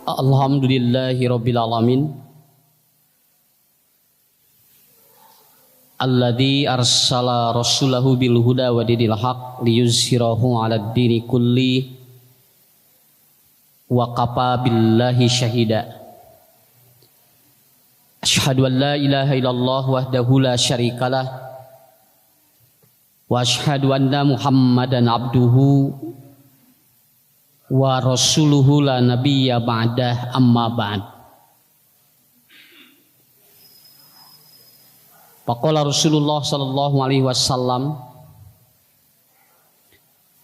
Alhamdulillahirabbil alamin. Alladzi arsala rasulahu bil huda wa dinil haq liyuzhirahu 'alad dini kulli wa kafa billahi syahida. Asyhadu an la ilaha illallah wahdahu la syarikalah wa asyhadu anna Muhammadan abduhu wa rasuluhu la nabiyya ba'dah, amma ba'd. Faqala Rasulullah sallallahu alaihi wasallam,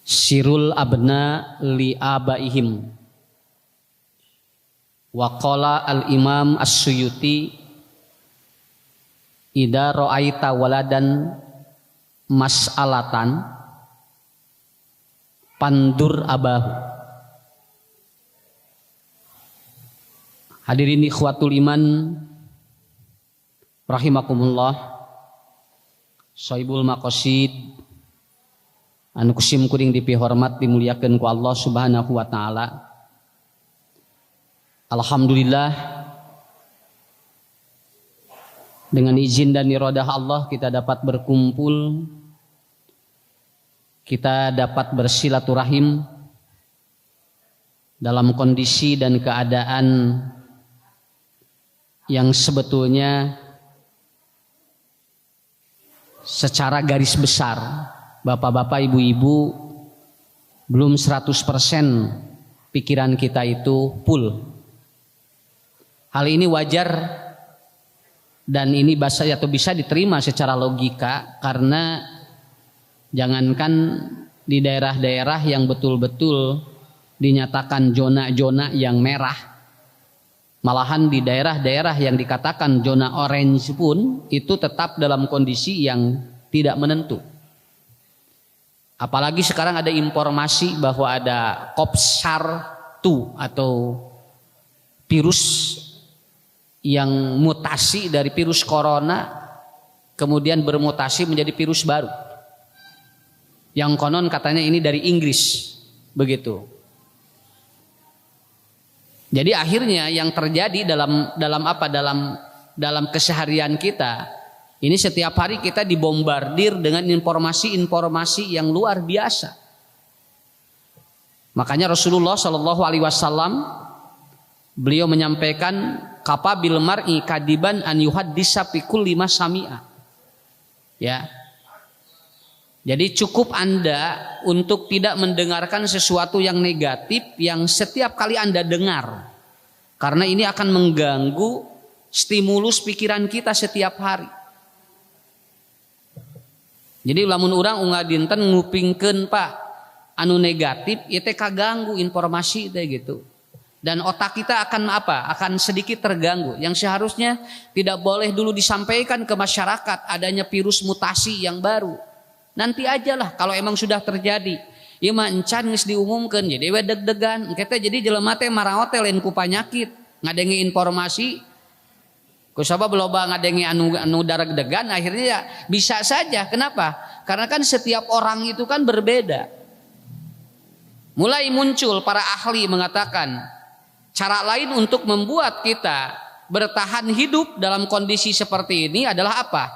sirul abna li abaihim. Wa qala al-imam as-Suyuti, idza ra'aita waladan mas'alatan pandur abahu. Hadirin ikhwatul iman rahimakumullah, Sohibul maqasid anu kusim kuring dipihormat dimuliakeun ku Allah Subhanahu wa taala. Alhamdulillah, dengan izin dan iradah Allah kita dapat berkumpul, kita dapat bersilaturahim dalam kondisi dan keadaan yang sebetulnya secara garis besar bapak-bapak, ibu-ibu, belum 100% pikiran kita itu full. Hal ini wajar dan ini bisa diterima secara logika, karena jangankan di daerah-daerah yang betul-betul dinyatakan zona-zona yang merah, malahan di daerah-daerah yang dikatakan zona orange pun itu tetap dalam kondisi yang tidak menentu. Apalagi sekarang ada informasi bahwa ada COP-SAR-2 atau virus yang mutasi dari virus corona kemudian bermutasi menjadi virus baru. Yang konon katanya ini dari Inggris, begitu. Jadi akhirnya yang terjadi dalam keseharian kita ini, setiap hari kita dibombardir dengan informasi-informasi yang luar biasa. Makanya Rasulullah Shallallahu Alaihi Wasallam beliau menyampaikan, kapabil mar'i kadiban an yuhaddisa fi kulli ma sami'a. Ya. Jadi cukup Anda untuk tidak mendengarkan sesuatu yang negatif yang setiap kali Anda dengar. Karena ini akan mengganggu stimulus pikiran kita setiap hari. Jadi lamun urang unggah dinten ngupingkeun Pak anu negatif, ieu teh kaganggu informasi teh gitu. Dan otak kita akan apa? Akan sedikit terganggu. Yang seharusnya tidak boleh dulu disampaikan ke masyarakat adanya virus mutasi yang baru. Nanti ajalah kalau emang sudah terjadi. Ieu mah encan geus diumumkeun, jadi we deg-degan. Engke teh jadi jelema teh maraot teh lain ku panyakit, ngadengi informasi. Kusabab loba ngadengi anu deg-degan, akhirnya ya bisa saja. Kenapa? Karena kan setiap orang itu kan berbeda. Mulai muncul para ahli mengatakan cara lain untuk membuat kita bertahan hidup dalam kondisi seperti ini adalah apa?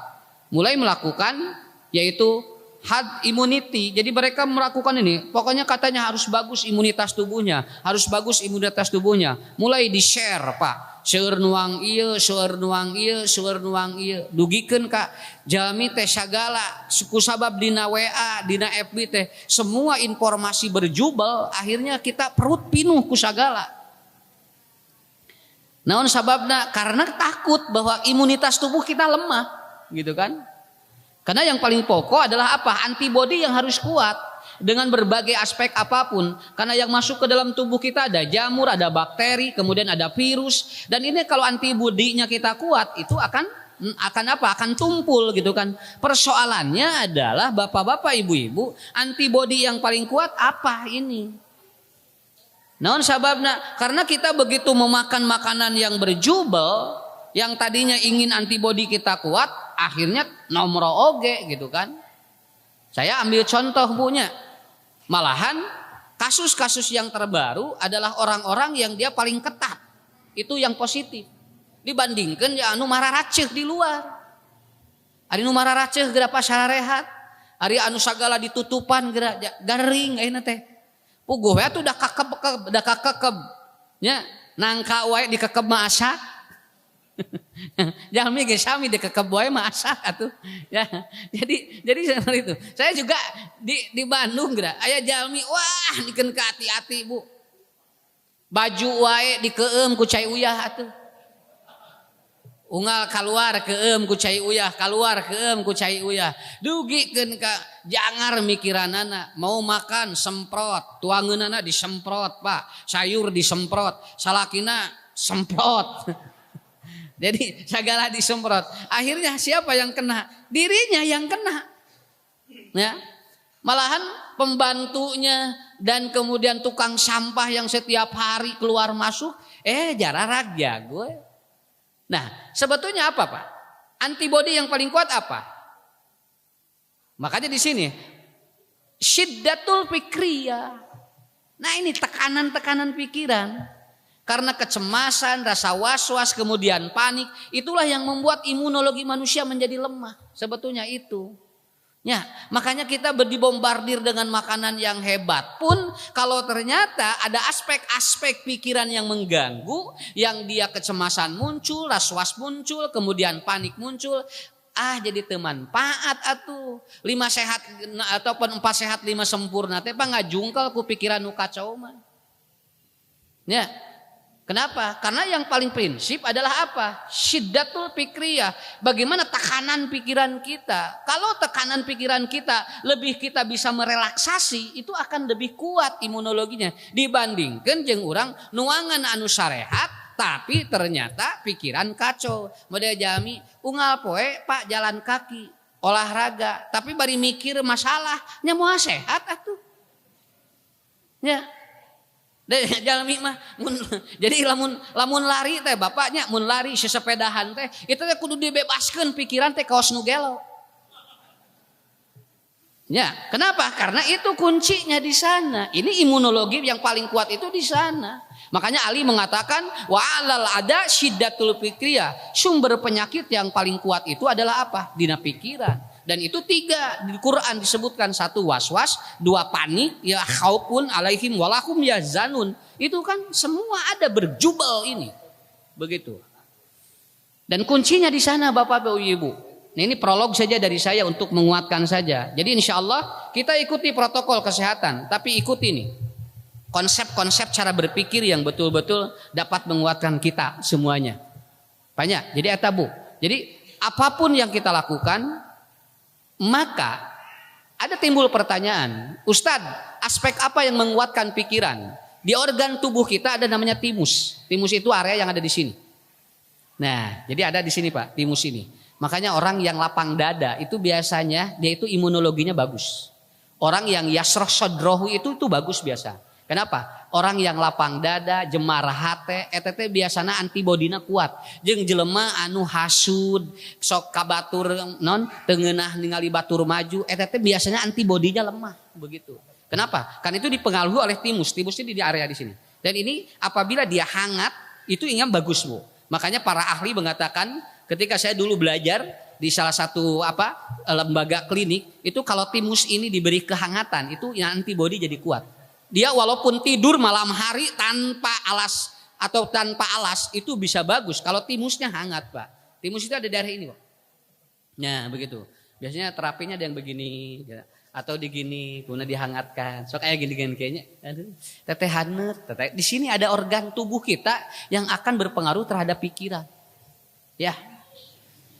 Mulai melakukan yaitu herd immunity. Jadi mereka melakukan ini, pokoknya katanya harus bagus imunitas tubuhnya, harus bagus imunitas tubuhnya. Mulai di-share, Pak. Seueur nuang ieu, seueur nuang ieu, seueur nuang ieu. Dugikeun ka jalmi teh sagala suku sabab dina WA, dina FB teh semua informasi berjubel, akhirnya kita perut pinuh ku sagala. Naon sababna? Karena takut bahwa imunitas tubuh kita lemah, gitu kan? Karena yang paling pokok adalah apa? Antibodi yang harus kuat dengan berbagai aspek apapun. Karena yang masuk ke dalam tubuh kita ada jamur, ada bakteri, kemudian ada virus. Dan ini kalau antibodinya kita kuat, itu akan apa? Akan tumpul gitu kan. Persoalannya adalah bapak-bapak, ibu-ibu, antibodi yang paling kuat apa ini? Naon sababna? Karena kita begitu memakan makanan yang berjubel, yang tadinya ingin antibodi kita kuat, akhirnya nomor oge gitu kan. Saya ambil contoh punya, malahan kasus-kasus yang terbaru adalah orang-orang yang dia paling ketat. Itu yang positif. Dibandingkan ya anu mararaceh di luar. Ari nu mararaceh geura pasara rehat. Ari anu sagala ditutupan geura garing ayeuna teh. Puguh we atuh da kakeb nya nangka wae dikekeb mah asa. Jalmi ge sami dikekeb wae mah asa atuh. Ya. Jadi seperti itu. Saya juga di Bandung geura aya jalmi wah dikeun ka hati-hati Bu. Baju wae dikeum ku cai uyah atuh. Unggal keluar keum ku cai uyah, keluar keum ku cai uyah. Dugikeun ka jangar mikiranana, mau makan semprot, tuangeunana disemprot, Pak. Sayur disemprot, salakina semprot. Jadi segala disemprot. Akhirnya siapa yang kena? Dirinya yang kena. Ya. Malahan pembantunya dan kemudian tukang sampah yang setiap hari keluar masuk, jararag jago. Nah, sebetulnya apa, Pak? Antibodi yang paling kuat apa? Makanya di sini syiddatul fikriyah. Nah, ini tekanan-tekanan pikiran. Karena kecemasan, rasa was-was, kemudian panik, itulah yang membuat imunologi manusia menjadi lemah. Sebetulnya itu. Ya, makanya kita dibombardir dengan makanan yang hebat pun kalau ternyata ada aspek-aspek pikiran yang mengganggu, yang dia kecemasan muncul, was-was muncul, kemudian panik muncul, jadi teman paat atuh 5 sehat ataupun 4 sehat 5 sempurna teh ngajungkel ku pikiran nu kacau mah. Ya. Kenapa? Karena yang paling prinsip adalah apa? Syiddatul fikriyah. Bagaimana tekanan pikiran kita? Kalau tekanan pikiran kita lebih kita bisa merelaksasi, itu akan lebih kuat imunologinya dibandingkan jeung urang nuangan anu sarehat tapi ternyata pikiran kacau. Model jami unggal poe Pak jalan kaki, olahraga, tapi bari mikir masalah nya moal sehat atuh. Ya. Jalmi mah jadi lamun lari teh bapaknya mun lari sesepedahan teh itu teh kudu dibebaskeun pikiran teh kaos nu gelo. Ya, kenapa? Karena itu kuncinya di sana. Ini imunologi yang paling kuat itu di sana. Makanya Ali mengatakan wa alal ada syiddatul fikriyah. Sumber penyakit yang paling kuat itu adalah apa? Dina pikiran. Dan itu 3 di Quran disebutkan, 1 was-was, 2 panik, ya khaufun alaihim walahum yazanun. Itu kan semua ada berjubel ini. Begitu. Dan kuncinya di sana Bapak Ibu. Nah, ini prolog saja dari saya untuk menguatkan saja. Jadi insya Allah kita ikuti protokol kesehatan, tapi ikuti nih konsep-konsep cara berpikir yang betul-betul dapat menguatkan kita semuanya. Banyak. Jadi Bu. Jadi apapun yang kita lakukan, maka ada timbul pertanyaan, Ustadz, aspek apa yang menguatkan pikiran? Di organ tubuh kita ada namanya timus. Timus itu area yang ada di sini. Nah, jadi ada di sini Pak, timus ini. Makanya orang yang lapang dada itu biasanya dia itu imunologinya bagus. Orang yang yasroh sodrohu itu bagus biasa. Kenapa? Orang yang lapang dada, jemar hate, ETT biasanya antibodina kuat. Jeung jelema anu hasud, sok kabatur non, tengenah ningali batur maju, ETT biasanya antibodinya lemah, begitu. Kenapa? Kan itu dipengaruhi oleh timus. Timusnya di area di sini. Dan ini apabila dia hangat, itu ingat bagus Bu. Makanya para ahli mengatakan, ketika saya dulu belajar di salah satu lembaga klinik, itu kalau timus ini diberi kehangatan, itu antibodi jadi kuat. Dia walaupun tidur malam hari tanpa alas atau tanpa alas itu bisa bagus kalau timusnya hangat Pak. Timus itu ada darah ini Pak. Nah begitu. Biasanya terapinya ada yang begini atau digini, kemudian dihangatkan. So kayak gini kayaknya. Aduh, teteh hanet, teteh. Di sini ada organ tubuh kita yang akan berpengaruh terhadap pikiran. Ya,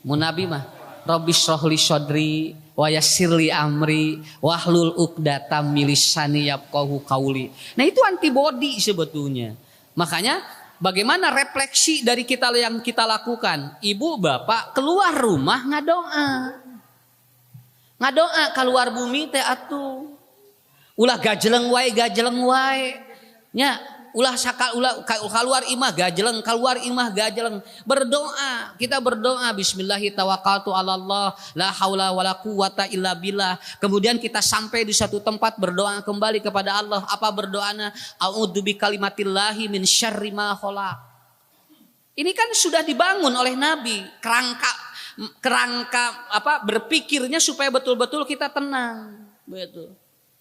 Munabi mah. Rabbis rohli sodri wa yassirli amri wahlul uqdatam milisani yafqahu qauli. Nah itu antibodi sebetulnya. Makanya bagaimana refleksi dari kita yang kita lakukan? Ibu bapak keluar rumah ngadoa. Ngadoa keluar bumi teh atuh. Ulah gajeleng wae. Nya ulah keluar imah gajeleng, keluar imah gajeleng. Berdoa, kita berdoa bismillahi tawakkaltu 'alallah la haula wala quwata illa billah. Kemudian kita sampai di satu tempat berdoa kembali kepada Allah. Apa berdoanya? A'udzu bikalimatillahi min syarri ma khalaq. Ini kan sudah dibangun oleh Nabi, kerangka apa berpikirnya supaya betul-betul kita tenang. Betul.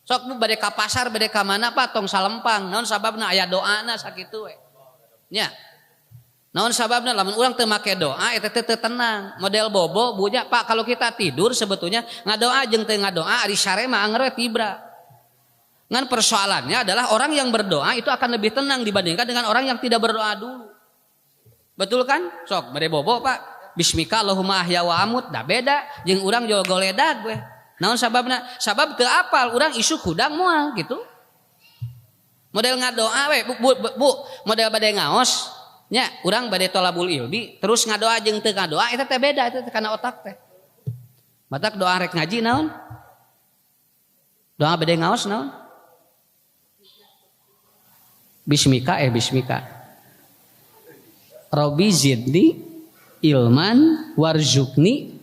Sok bu bade ka pasar bade ka mana Pak tong salempang naon sababna aya doana sakitu we. Nya. Naon sababna lamun urang teu make doa eta teu tenang. Model bobo bunya Pak kalau kita tidur sebetulnya ngadoa jeung teu ngadoa ari sare mah anger we tibra. Ngan persoalannya adalah orang yang berdoa itu akan lebih tenang dibandingkan dengan orang yang tidak berdoa dulu. Betul kan? Sok bade bobo Pak. Bismika Allahumma ahya wa amut dah beda jeung urang jual goledag we. Naon sababna? Sabab teu apal urang isuk hudang moal gitu. Model ngadoa we bu model bade ngaos nya urang bade tolabul ilmi terus ngadoa jeung teu ngadoa eta teh beda eta kana otak teh. Batak doa rek ngaji naon? Doa bade ngaos naon? Bismika bismika. Robbi zidni ilman warzuqni.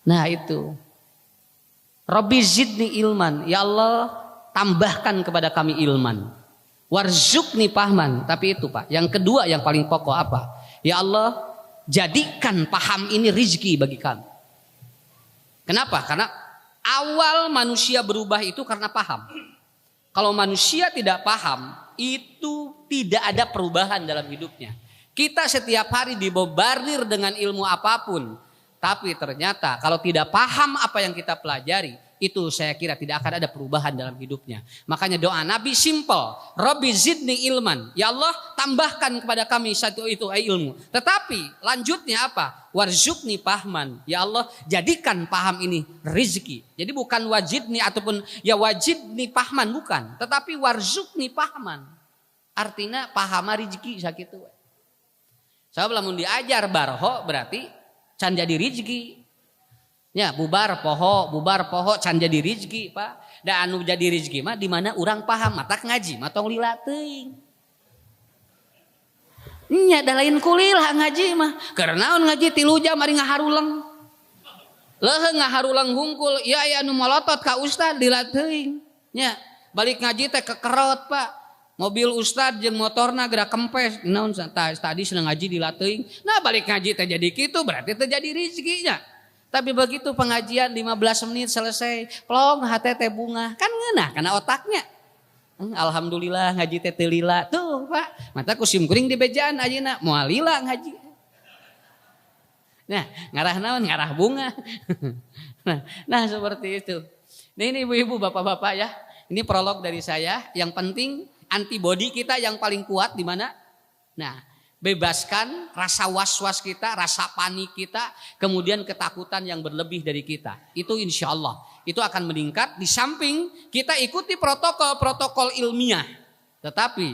Nah itu. Rabbi zidni ilman, ya Allah tambahkan kepada kami ilman. Warzuqni pahman, tapi itu Pak. Yang kedua yang paling pokok apa? Ya Allah jadikan paham ini rizki bagi kami. Kenapa? Karena awal manusia berubah itu karena paham. Kalau manusia tidak paham, itu tidak ada perubahan dalam hidupnya. Kita setiap hari dibombardir dengan ilmu apapun. Tapi ternyata kalau tidak paham apa yang kita pelajari, itu saya kira tidak akan ada perubahan dalam hidupnya. Makanya doa Nabi simple, Rabbi zidni ilman. Ya Allah tambahkan kepada kami satu itu ilmu. Tetapi lanjutnya apa? Warzuqni pahman. Ya Allah jadikan paham ini rizki. Jadi bukan wajidni ataupun ya wajidni pahman bukan. Tetapi warzuqni pahman. Artinya pahama rizki sakitu. Sebab lamun diajar barho berarti can jadi rizki. Ya bubar poho can jadi rizki Pak. Dan anu jadi rizki mah di mana urang paham matak ngaji mah tong lila teuing. Nya da lain kulilah ngaji mah. Karena naon ngaji 3 jam ari ngaharulang. Leuheung ngaharulang hungkul ya aya anu molotot ka ustad lila teuing. Nya balik ngaji teh kekerot Pak. Mobil ustad jeung motorna gerak kempes. Naon tadi senang ngaji lila teuing. Nah balik ngaji teh jadi kitu berarti teh jadi rizkinya. Tapi begitu pengajian 15 menit selesai, plong hate teh bunga. Kan ngeunah karena otaknya. Alhamdulillah ngaji teh teu lila. Tuh, Pak. Mata kusim kuring di bejaan ayeuna moal lila ngaji. Nah, ngarah naon? Ngarah bunga. nah, seperti itu. Nah, ini ibu-ibu, bapak-bapak ya. Ini prolog dari saya. Yang penting antibodi kita yang paling kuat di mana? Nah, bebaskan rasa was-was kita, rasa panik kita, kemudian ketakutan yang berlebih dari kita. Itu insya Allah. Itu akan meningkat di samping kita ikuti protokol-protokol ilmiah. Tetapi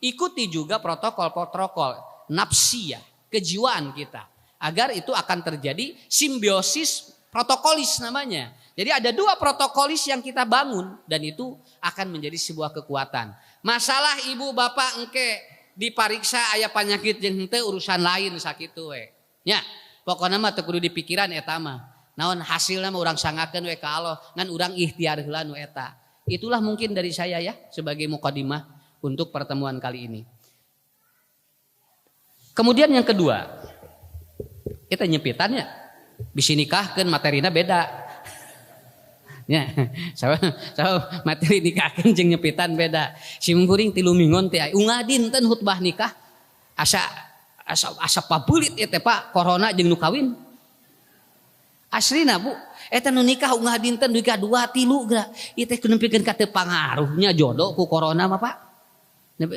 ikuti juga protokol-protokol nafsiyah, kejiwaan kita. Agar itu akan terjadi simbiosis protokolis namanya. Jadi ada 2 protokolis yang kita bangun dan itu akan menjadi sebuah kekuatan. Masalah ibu bapak engke dipariksa aya penyakit jeung henteu urusan lain sakitu we. Nya, pokona mah teu kudu dipikiran eta mah. Naon hasilna mah urang sangakeun we ka Allah, ngan urang ikhtiar heula nu eta. Itulah mungkin dari saya ya sebagai mukadimah untuk pertemuan kali ini. Kemudian yang kedua, kita nyepitannya bisi nikahkeun materina beda. Ya, so materi nikahkeun jeung nyepitan beda. Simkuring 3 minggon teh unggah dinten khutbah nikah asa pabulit eta Pak corona jeung nu kawin. Aslina Bu, eta nu nikah unggah dinten duga 2-3 geura. Ieu teh kunempikeun ka teu pangaruhnya jodoh ku corona mah Pak.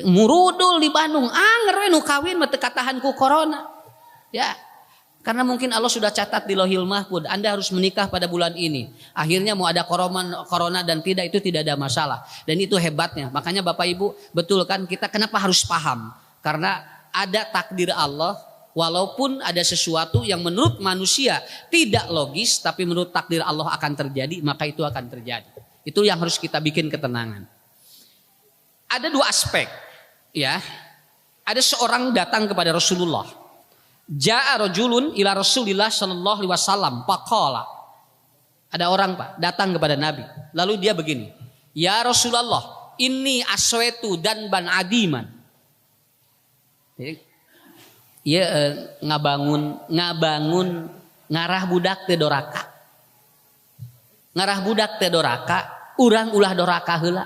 Murudul di Bandung anger we nu kawin mah teu katahan ku corona. Ya. Karena mungkin Allah sudah catat di Lauhil Mahfuz, Anda harus menikah pada bulan ini. Akhirnya mau ada corona dan tidak, itu tidak ada masalah. Dan itu hebatnya. Makanya Bapak Ibu, betul kan kita kenapa harus paham? Karena ada takdir Allah, walaupun ada sesuatu yang menurut manusia tidak logis, tapi menurut takdir Allah akan terjadi, maka itu akan terjadi. Itu yang harus kita bikin ketenangan. Ada 2 aspek. ya, ada seorang datang kepada Rasulullah. Ja'a rajulun ila Rasulillah sallallahu alaihi wasallam faqala. Ada orang Pak datang kepada Nabi. Lalu dia begini, "Ya Rasulullah, inni aswaitu dan ban adiman." Jadi, ia ngabangun ngarah budak teh doraka. Ngarah budak teh doraka, urang ulah doraka heula.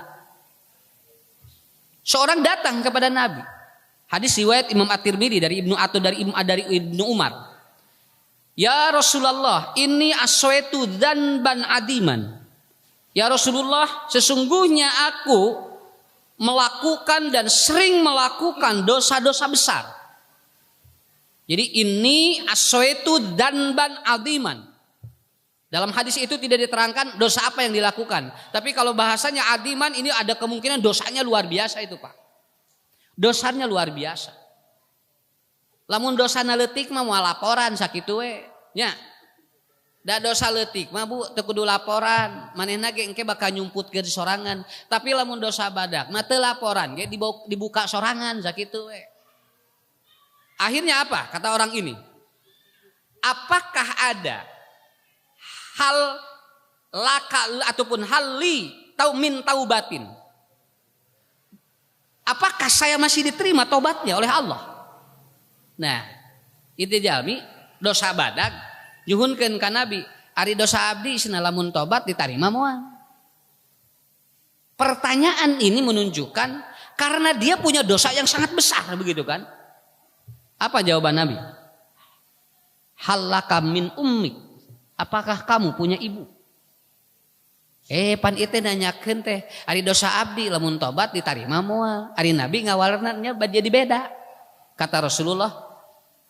Seorang datang kepada Nabi. Hadis riwayat Imam At-Tirmidzi dari Ibnu Umar. Ya Rasulullah, ini aswaitu dzanban adiman. Ya Rasulullah, sesungguhnya aku melakukan dan sering melakukan dosa-dosa besar. Jadi ini aswaitu dzanban adiman. Dalam hadis itu tidak diterangkan dosa apa yang dilakukan. Tapi kalau bahasanya adiman, ini ada kemungkinan dosanya luar biasa itu Pak. Dosanya luar biasa. Lamun dosa leutik mah moal laporan sakitu we nya. Da dosa leutik mah Bu teu kudu laporan, manehna ge engke bakal nyumputkeun sorangan. Tapi lamun dosa badak mah teu laporan ge dibuka sorangan sakitu we. Akhirnya apa? Kata orang ini. Apakah ada hal laka ataupun hal li min taubatin? Apakah saya masih diterima tobatnya oleh Allah? Nah, itu jalmi dosa badag nyuhunkeun ka Nabi, ari dosa abdi cenah lamun tobat diterima moal. Pertanyaan ini menunjukkan karena dia punya dosa yang sangat besar begitu kan? Apa jawaban Nabi? Halaka min ummik. Apakah kamu punya ibu? Pan itu nanyakeun teh, ari dosa abdi lamun tobat ditarima moal. Ari Nabi ngawalerna jadi beda. Kata Rasulullah,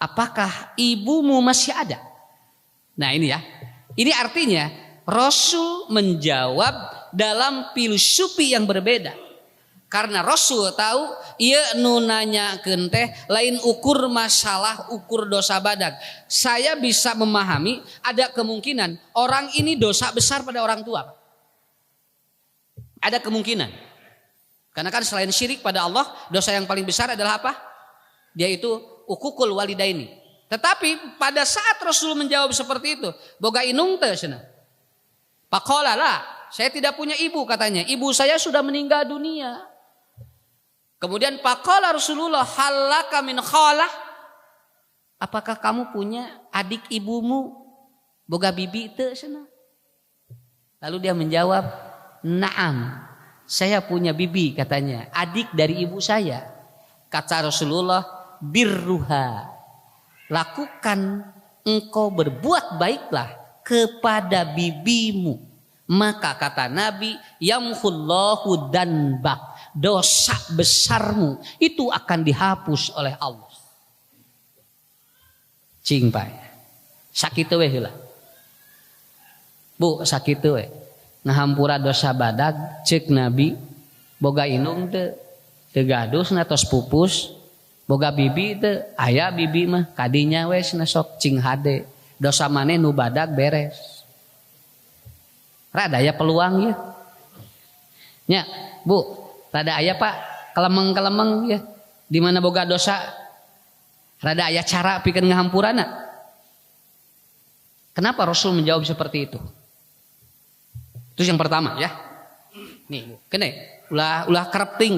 apakah ibumu masih ada? Nah ini ya. Ini artinya Rasul menjawab dalam filosofi yang berbeda. Karena Rasul tahu ieu nu nanyakeun teh lain ukur masalah ukur dosa badag. Saya bisa memahami ada kemungkinan orang ini dosa besar pada orang tua. Ada kemungkinan. Karena kan selain syirik pada Allah, dosa yang paling besar adalah apa? Dia itu ukukul walidaini. Tetapi pada saat Rasul menjawab seperti itu, boga inung teh cenah. Faqala la, saya tidak punya ibu katanya. Ibu saya sudah meninggal dunia. Kemudian faqala Rasulullah, halaka min khalah? Apakah kamu punya adik ibumu? Boga bibi teu cenah. Lalu dia menjawab, "Naam, saya punya bibi," katanya, adik dari ibu saya. Kata Rasulullah, "Birruha, lakukan engkau berbuat baiklah kepada bibimu." Maka kata Nabi, "Yamhullahu danbak," dosa besarmu itu akan dihapus oleh Allah. Cing Pak, sakitu we heula. Bu, sakitu we. Ngahampura dosa badag cek Nabi boga inung teu gaduh tos pupus boga bibi teu aya bibi mah kadinya we cenah sok cing hade dosa maneh nu badag beres. Rada aya peluang ya. Nya, Bu, rada aya Pak kelemeng-kelemeng ya di mana boga dosa rada aya cara pikeun ngahampurana. Kenapa Rasul menjawab seperti itu? Itu yang pertama ya. Nih, kene ulah kerepting.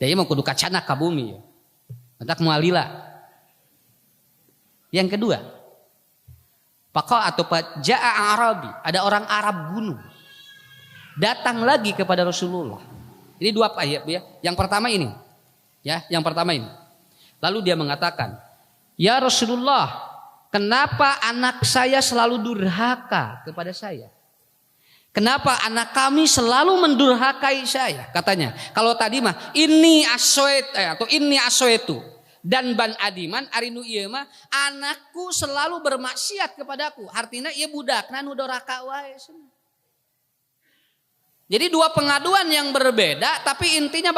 Dia mau kudu kacana ka bumi ya. Mentak mualila. Yang kedua, paqa atau ja'a Arabi, ada orang Arab gunung. Datang lagi kepada Rasulullah. Ini dua ayat ya. Yang pertama ini. Ya, yang pertama ini. Lalu dia mengatakan, "Ya Rasulullah, kenapa anak saya selalu durhaka kepada saya? Kenapa anak kami selalu mendurhakai saya?" Katanya, kalau tadi mah ini aswaitu dan ban adiman arinu ieu mah anakku selalu bermaksiat kepadaku. Artinya ieu budakna nu doraka wae. Jadi dua pengaduan yang berbeda tapi intinya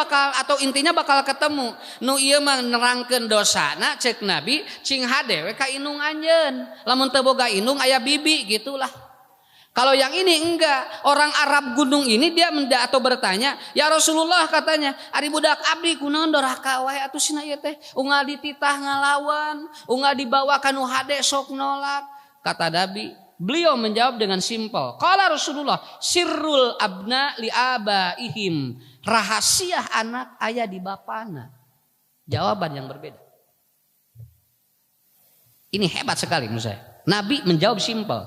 bakal ketemu. Nu ieu mah nerangkeun dosana cek Nabi cing hade we ka inung anjeun. Lamun teu boga inung aya bibi gitulah. Kalau yang ini enggak, orang Arab gunung ini dia atau bertanya, "Ya Rasulullah," katanya, "ari budak abdi kunaon doraka wae atuh cenah ieu teh, unggal dititah ngalawan, unggal dibawa ka nu hade sok nolak." Kata Nabi, beliau menjawab dengan simpel. Qala Rasulullah, "Sirrul abna li abaihim." Rahasia anak aya di bapana. Jawaban yang berbeda. Ini hebat sekali menurut saya. Nabi menjawab simpel.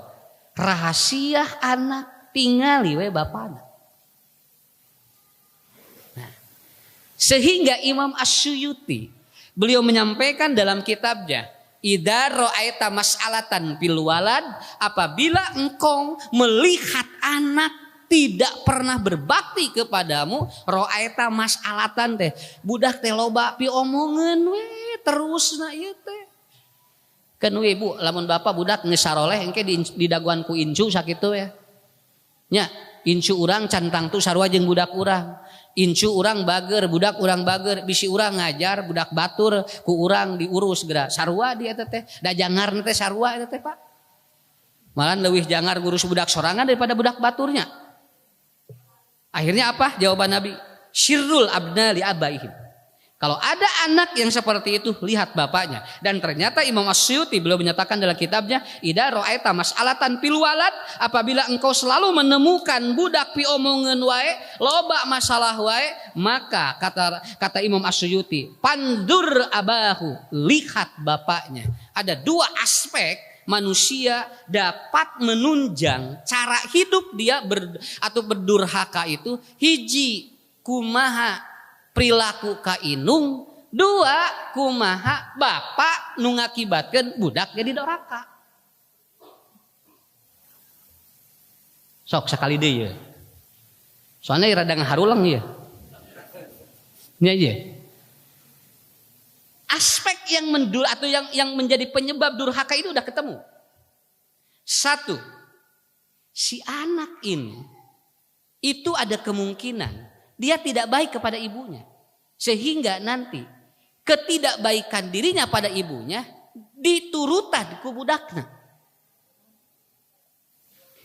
Rahasia anak tingali we bapana. Nah, sehingga Imam Asyuyuti beliau menyampaikan dalam kitabnya, "Idza ra'aita mas'alatan fil walad," apabila engkau melihat anak tidak pernah berbakti kepadamu, ra'aita mas'alatan teh, budak teh loba pi omongeun we terusna ieu teh. Kan we Bu, lamun bapak budak geus saroleh engke di daguan ku incu sakitu ya. Nya, incu urang cantang tu sarua jeung budak urang. Incu urang bager, budak urang bager, bisi urang ngajar budak batur ku urang diurus geura. Sarua di eta teh, da jangarna teh sarua eta teh, Pak. Malahan leuwih jangar ngurus budak sorangan daripada budak baturnya. Akhirnya apa? Jawaban Nabi, "Syirrul abna li abaihim." Kalau ada anak yang seperti itu, lihat bapaknya. Dan ternyata Imam Asyuyuti beliau menyatakan dalam kitabnya, "Idza ra'aita mas'alatan fil walad," apabila engkau selalu menemukan budak pi omongeun wae, loba masalah wae, maka kata Imam Asyuyuti, "Pandur abahu," lihat bapaknya. Ada dua aspek manusia dapat menunjang cara hidup dia atau berdurhaka itu. Hiji, kumaha perilaku ka inung. Dua, kumaha bapak nu ngakibatkeun budak jadi doraka. Sok sakali deui ye. Soalnya rada ngaharulang ye. Nya ye. Aspek yang atau yang menjadi penyebab durhaka itu udah ketemu. Satu, si anak ini itu ada kemungkinan dia tidak baik kepada ibunya. Sehingga nanti ketidakbaikan dirinya pada ibunya diturutan ku budakna.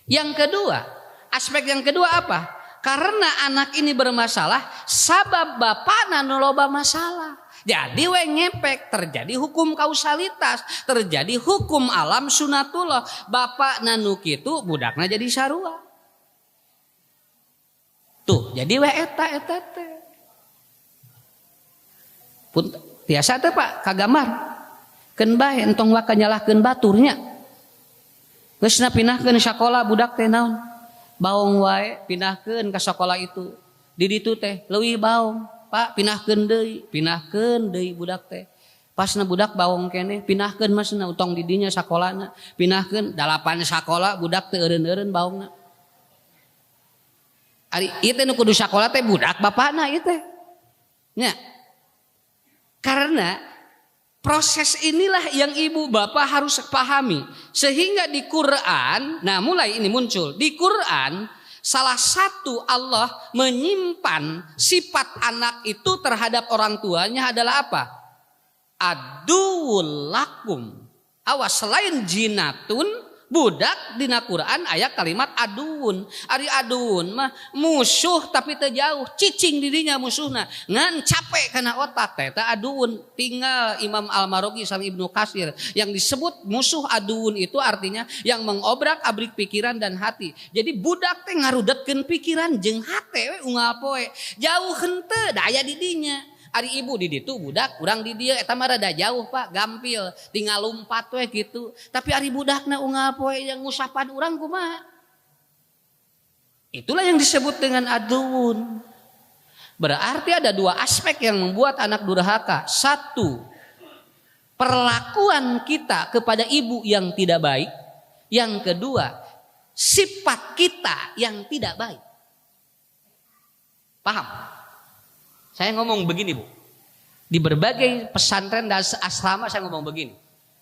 Yang kedua, aspek yang kedua apa? Karena anak ini bermasalah, sabab bapana nu loba masalah. Jadi we ngepek, terjadi hukum kausalitas, terjadi hukum alam sunatullah. Bapak nanu kitu, budakna jadi sarua. Tuh, jadi we eta teh. Pun tiasa teh Pak kagamar. Keun bae entong waka nyalahkeun baturnya. Geusna pinahkeun sakola budak teh naon? Baong wae pinahkeun ka sakola itu. Di ditu teh leuwih baong. Pak pinahkeun deui budak teh. Pasna budak baong keneh pinahkeun masna utong di dinya sakolana. Pinahkeun 8 sakola budak teh eureun-eureun baongna. Ari ieu teh nu kudu sakola teh budak bapana ieu teh. Nya. Karena proses inilah yang ibu bapak harus pahami. Sehingga di Quran, nah mulai ini muncul. Di Quran salah satu Allah menyimpan sifat anak itu terhadap orang tuanya adalah apa? Aduwwul lakum. Awas, selain jinatun, budak dina Quran aya kalimat aduun. Ari aduun mah musuh tapi teu jauh, cicing dirinya musuhna ngan capek kana otak teh ta aduun. Tinggal Imam Al-Marogi sama Ibnu Katsir yang disebut musuh aduun itu artinya yang mengobrak-abrik pikiran dan hati. Jadi budak teh ngarudetkeun pikiran jeung hate we unggal poe. Jauh henteu da aya di dinya. Ari ibu di ditu budak urang di dieu eta mah rada jauh Pak, gampil, tinggal lompat we gitu. Tapi ari budakna unggal poe yang ngusapan urang kumaha? Itulah yang disebut dengan aduun. Berarti ada dua aspek yang membuat anak durhaka. Satu, perlakuan kita kepada ibu yang tidak baik. Yang kedua, sifat kita yang tidak baik. Paham? Saya ngomong begini Bu, di berbagai pesantren dan asrama saya ngomong begini.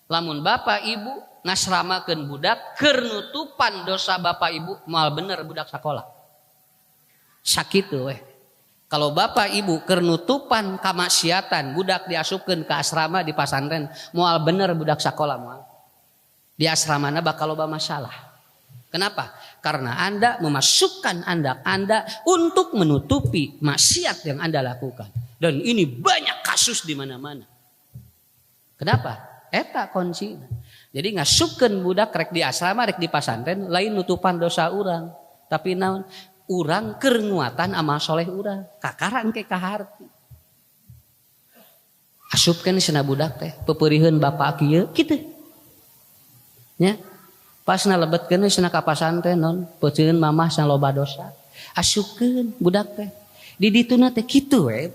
Lamun bapak ibu ngasramakeun budak keur nutupan dosa bapak ibu moal bener budak sakola. Sakitu weh. Kalau bapak ibu keur nutupan kamaksiatan budak diasupkeun ke asrama di pesantren moal bener budak sakola moal. Di asramana bakal loba masalah. Kenapa? Karena Anda memasukkan Anda untuk menutupi maksiat yang Anda lakukan. Dan ini banyak kasus di mana-mana. Kenapa? Eta kunci. Jadi ngasupkeun budak rek di asrama rek di pasantren lain nutupan dosa urang, tapi naon? Urang keur nguatan amal soleh urang, kakaran ke kaharti. Asupkeun cenah budak teh, pepeurieun bapak kieu kitu. Nya. Pas nalebetkeun cenah ka pasantren non, peuceun mamah cenah loba dosa. Asupkeun budak teh. Di dituna teh kitu we.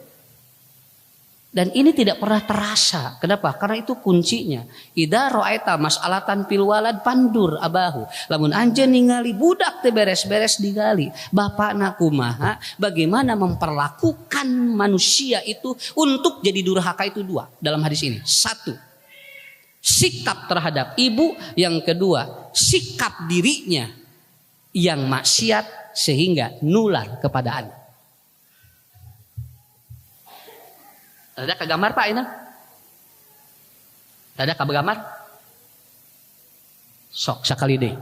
Dan ini tidak pernah terasa. Kenapa? Karena itu kuncinya. Idza ra'aita mas'alatan fil walad pandur abahu. Lamun anjeun ningali budak teh beres-beres digali, bapakna kumaha, bagaimana memperlakukan manusia itu untuk jadi durhaka itu dua dalam hadis ini. Satu, sikap terhadap ibu, yang kedua, sikap dirinya yang maksiat sehingga nular kepada anak. Ada kagambar Pak ini? Ada kagambar? Sok sakali deh.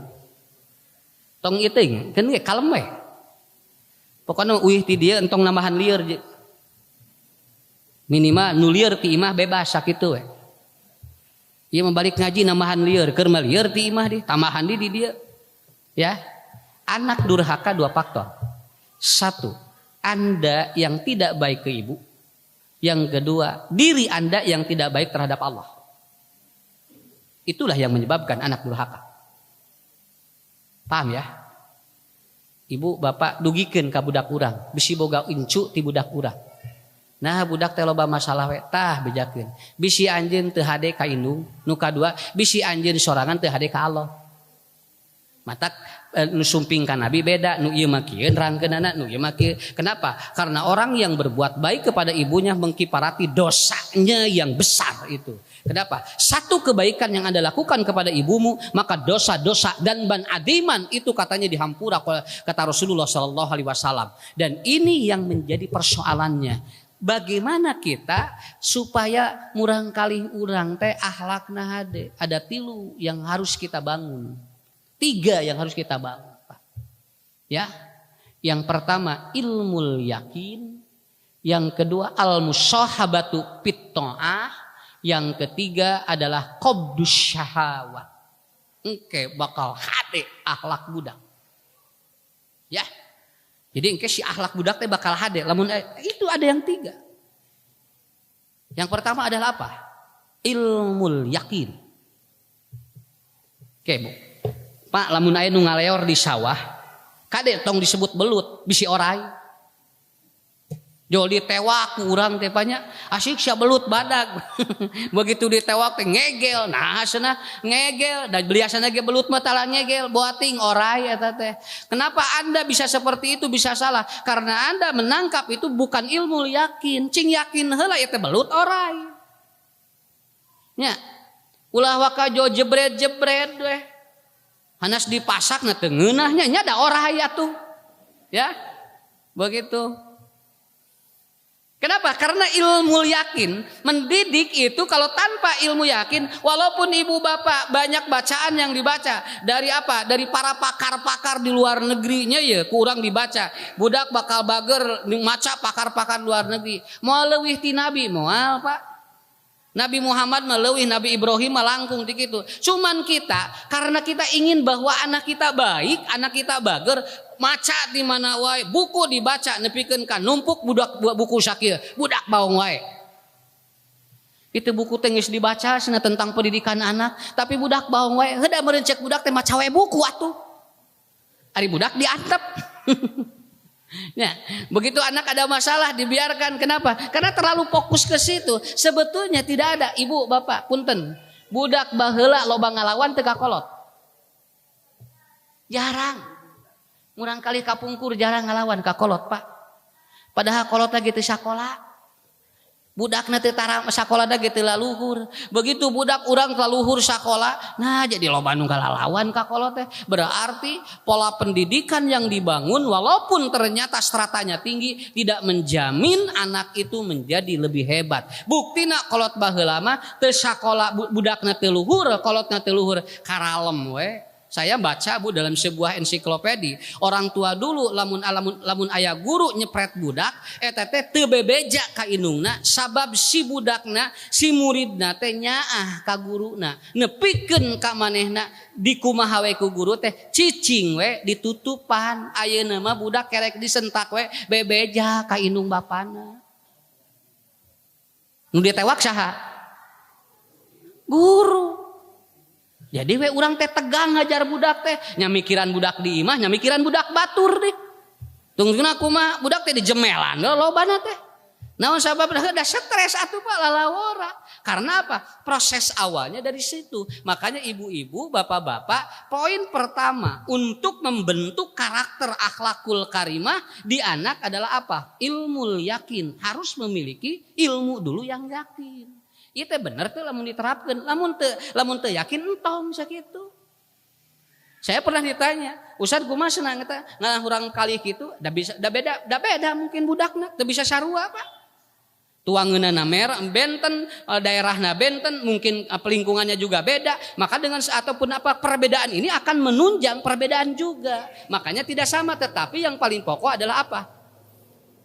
Tong iting, kan ge kalem we. Pokoknya uih ti dieu entong nambahan lieur. Minimal nu lieur ti imah bebas sakitu we. Ieu membalik ngaji nambahan lieur, keur mah lieur ti imah di, tambahan di dieu. Ya. Anak durhaka dua faktor. Satu, Anda yang tidak baik ke ibu. Yang kedua, diri Anda yang tidak baik terhadap Allah. Itulah yang menyebabkan anak durhaka. Paham ya? Ibu bapak dugikeun ka budak urang, bisi boga incu ti budak urang. Nah budak teh loba masalah we, tah bejakeun. Bisi anjeun teu hade ka indung, nu kadua bisi anjeun sorangan teu hade ka Allah. Matak nu sumping ka Nabi beda, nu ieu mah kieu nerangkeunana, nu ieu mah kieu. Kenapa? Karena orang yang berbuat baik kepada ibunya mengkiparati dosanya yang besar itu. Kenapa? Satu kebaikan yang Anda lakukan kepada ibumu, maka dosa-dosa dan ban adiman itu katanya dihampura kata Rasulullah sallallahu alaihi wasallam. Dan ini yang menjadi persoalannya. Bagaimana kita supaya murang kali urang teh akhlakna hade? Ada 3 yang harus kita bangun. 3 yang harus kita bangun. Ya, yang pertama ilmul yakin, yang kedua al-musyahabatu fit ta'ah, yang ketiga adalah qabdus syahawat. Engke bakal hade akhlak budak. Ya. Jadi engke si akhlak budak teh bakal hade. Lamun itu ada yang 3. Yang pertama adalah apa? Ilmul yakin. Oke, Bu. Pak, lamun aya nu ngaleor di sawah, kade tong disebut belut, bisi orai. Jo ditewak ku urang teh nya asik sia belut badag. Begitu ditewak teh ngegel, nah cenah ngegel dan biasana ge belut mah tala ngegel, boating orai eta teh. Kenapa Anda bisa seperti itu, bisa salah? Karena Anda menangkap itu bukan ilmu yakin. Cing yakin heula ieu teh belut orai. Nya. Ulah waka jo jebret-jebret we. Hanas dipasak na teu ngeunahnya nya da orai atuh. Ya. Begitu. Kenapa? Karena ilmu yakin mendidik itu kalau tanpa ilmu yakin, walaupun ibu bapak banyak bacaan yang dibaca dari apa? Dari para pakar-pakar di luar negerinya ya, kurang dibaca. Budak bakal bager maca pakar-pakar luar negeri. Moal leuwih ti nabi moal, Pak. Nabi Muhammad meleuwih Nabi Ibrahim malangkung ti kitu. Cuman kita karena kita ingin bahwa anak kita baik, anak kita bager, maca di mana wae, buku dibaca nepikeun ka numpuk budak buku sakieu, budak baong wae. Itu buku teh geus dibaca cenah tentang pendidikan anak, tapi budak baong wae, heuda meureun cek budak teh maca wae buku atuh. Ari budak diantep. Ya, begitu anak ada masalah dibiarkan. Kenapa? Karena terlalu fokus ke situ. Sebetulnya tidak ada ibu bapak punten. Budak baheula loba ngalawan teu kakolot. Jarang. Murang kali kapungkur jarang ngalawan kakolot, Pak. Padahal kolot lagi teu sakola. Budakna teu tara sakola da ge teu laluhur. Begitu budak urang laluhur sakola, nah jadi loba nu galalawan ka kolot teh. Berarti pola pendidikan yang dibangun walaupun ternyata stratanya tinggi tidak menjamin anak itu menjadi lebih hebat. Buktina kolot baheula mah teu sakola budakna teu luhur, kolotna teu luhur karalem we. Saya baca Bu dalam sebuah ensiklopedi, orang tua dulu lamun aya guru nyepret budak eta teh teu bebeja ka indungna sabab si budakna si muridna teh nyaah ka guruna nepikeun ka manehna dikumaha we ku guru teh cicing we ditutupan ayeuna mah budak kerek disentak we bebeja ka indung bapana. Nu ditewak saha? Guru. Jadi we urang teh tegang ngajar budak teh, nyamikiran budak di imah, nyamikiran budak batur deh. Tungguina kumaha budak teh dijemelan lobana teh. Naon sabab da stres atuh Pak lalawora. Karena apa? Proses awalnya dari situ. Makanya ibu-ibu, bapak-bapak, poin pertama untuk membentuk karakter akhlakul karimah di anak adalah apa? Ilmu yakin, harus memiliki ilmu dulu yang yakin. Itu bener tuh lamun diterapkan, lamun teu yakin entong sakitu. Saya pernah ditanya, Ustaz kumaha senang eta ngalah urang kali kitu, da beda mungkin budakna, teu bisa sarua Pak. Tuangeunana merah benten, daerahna benten, mungkin lingkungannya juga beda, maka dengan ataupun apa perbedaan ini akan menunjang perbedaan juga. Makanya tidak sama, tetapi yang paling pokok adalah apa?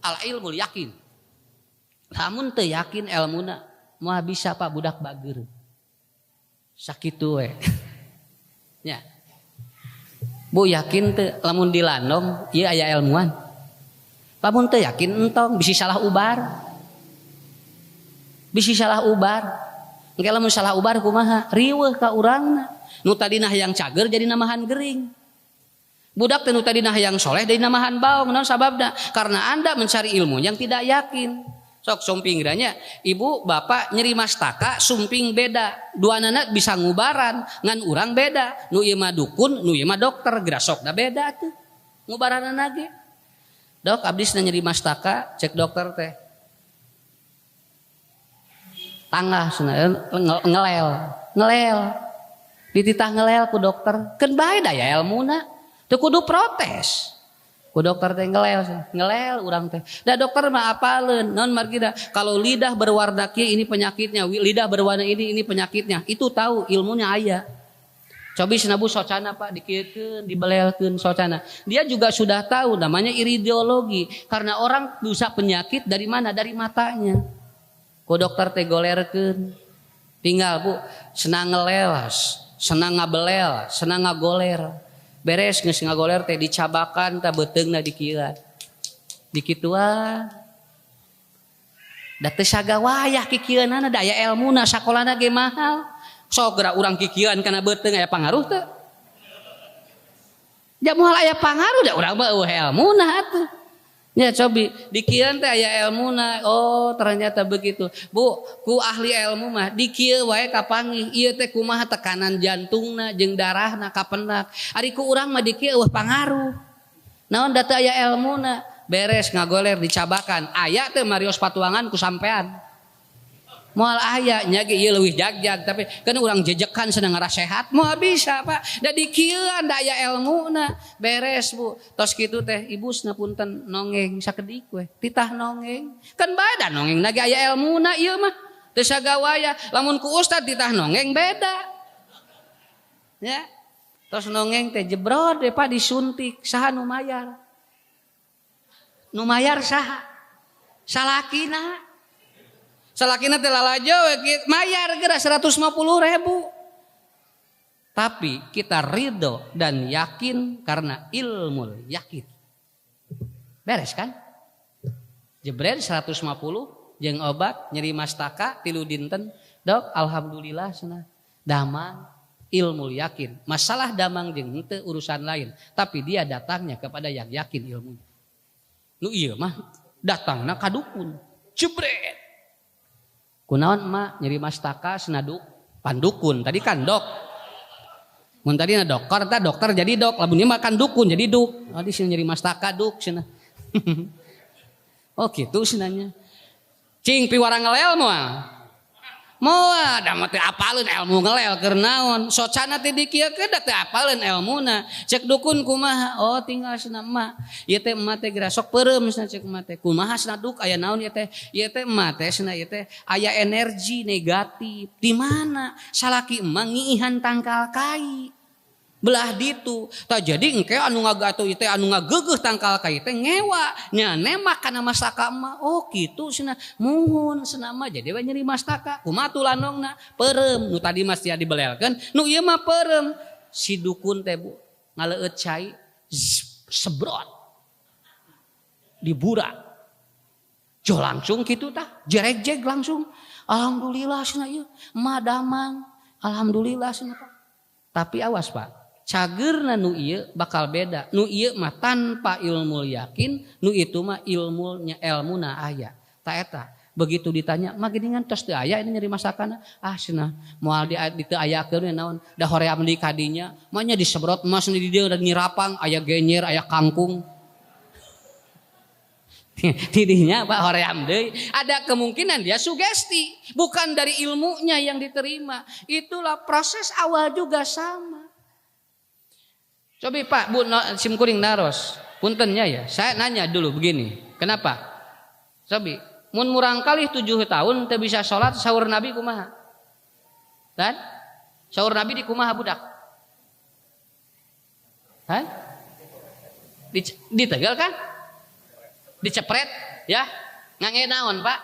Al ilmul yakin. Lamun teu yakin ilmuna moal bisa Pak budak bager. Sakitu we. Ya. Bu yakin teu lamun dilandong ieu aya ilmuan. Lamun teu yakin entong bisi salah ubar. Bisi salah ubar. Engke lamun salah ubar kumaha? Riweuh ka urangna. Nu tadina hayang cager jadi namahan gering. Budak teh nu tadina hayang soleh jadi namahan baong. Naon sababna? Karena Anda mencari ilmu yang tidak yakin. Sok sumping granya, ibu bapak nyeri mastaka sumping beda, dua anak bisa ngubaran ngan urang beda, nu ieu mah dukun, nu ieu mah dokter, gerasok da beda tuh ngubaranna ge. Dok abdi nyeri mastaka, cek dokter teh tangah ngelel dititah ngelel ku dokter keun bae da ya elmuna teu kudu protes. Ku dokter teh ngelel urang teh. Da dokter mah apaleun naon margina kalau lidah berwarna kieu ini penyakitnya, lidah berwarna ini penyakitnya. Itu tahu ilmunya aya. Cobi sinabu socana Pak dikieukeun, dibelelkeun socana. Dia juga sudah tahu namanya iridiologi karena orang bisa penyakit dari mana? Dari matanya. Ku dokter teh golerkeun. Tinggal Bu, senang ngelewas, senang ngabelel, senang ngagoler. Beres geus ngagoler teh dicabakan tah beuteungna dikieuan. Dikituan. Da teu sagawayah kikieunana da aya elmuna sakolana ge mahal. Sok geura urang kikieun kana beuteung aya pangaruh teu? Da moal aya pangaruh da urang mah eueuh elmuna atuh. Ya cobi dikieun teh aya elmuna. Oh ternyata begitu. Bu, ku ahli ilmu mah dikieu wae kapanggih ieu teh kumaha tekanan jantungna jeung darahna kapendak. Ari ku urang mah dikieu eueuh pangaruh. Naon da teu aya elmuna? Beres ngagoler dicabakan. Aya teh marios patuangan ku sampean. Moal aya nya ge ieu leuwih jagjag tapi kan urang jejekan senang ngarasehat moal bisa Pak. Da dikieuan da aya elmuna. Beres Bu. Tos kitu teh ibusna punten nongeng sakedik we. Titah nongeng. Kan bae da nongeng lagi aya elmuna ieu mah. Teu sagawaya. Lamun ku ustad titah nongeng beda. Ya. Tos nongeng teh jebrod deh Pak disuntik. Saha nu mayar? Nu mayar saha? Salakina. Salakina teh lalajo mayar geura 150.000. Tapi kita ridho dan yakin karena ilmu yakin. Beres kan? Jebret 150 jeung obat nyeri mastaka 3 dinten. Dok, alhamdulillah cenah. Damang ilmu yakin. Masalah damang jeung henteu urusan lain, tapi dia datangnya kepada yang yakin ilmu. Nu ieu mah datangna ka dukun. Jebret. Kunaon emak nyeri mastaka senaduk pandukun tadi kan dok mun tadi na dokter jadi dok lamun ieu makan dukun jadi duk tadi sini nyeri mastaka duk cenah oh gitu cenahnya cing piwara ngelel moal da mah teh apaleun ilmu ngelel keur naon socana teh dikieukeun da teh apaleun ilmuna cek dukun kumaha oh tinggal cenah emak ieu teh emak teh geura sok peureum cenah cek emak teh kumaha cenah duk aya naon ieu teh emak teh cenah ieu teh aya energi negatif di mana salaki emak ngiihan tangkal kai belah ditu. Tak jadi engke anu ngagatuh ieu teh anu ngageugeuh tangkal ka ieu teh ngewa nya nemak kana mastaka mah. Oh kitu cenah. Muhun cenah mah jadi we nyeri mastaka. Kumaha tulanongna? Peureum. Nu tadi mah sia dibelelkeun, nu ieu mah peureum. Si dukun teh Bu ngaleueut cai sebrot. Dibura. Jo langsung kitu tah, jereg-jeg langsung. Alhamdulillah cenah ieu, madamang. Alhamdulillah cenah Pak. Tapi awas Pak. Cagerna nu ieu bakal beda. Nu ieu mah tanpa ilmu yakin, nu itu mah ilmuna aya. Ta eta begitu ditanya, mah geuningan tos teu aya ini nyeri masakana. Ah cenah moal di teu ayakeun naon, da hoream di kadinya, mah nya disebrot mas di dieu da nyirapang, aya genyer, aya kangkung. Tidinya Pak hoream deui. Ada kemungkinan dia sugesti, bukan dari ilmunya yang diterima. Itulah proses awal juga sama. Coba Pak, Bu, simkuring naros. Puntennya ya, saya nanya dulu begini. Kenapa? Coba, mun murang kali 7 tahun teu bisa sholat sahur Nabi kumaha? Dan sahur Nabi di kumaha budak? Hah? Ditegel kan? Dicepret ya? Ngange naon, Pak?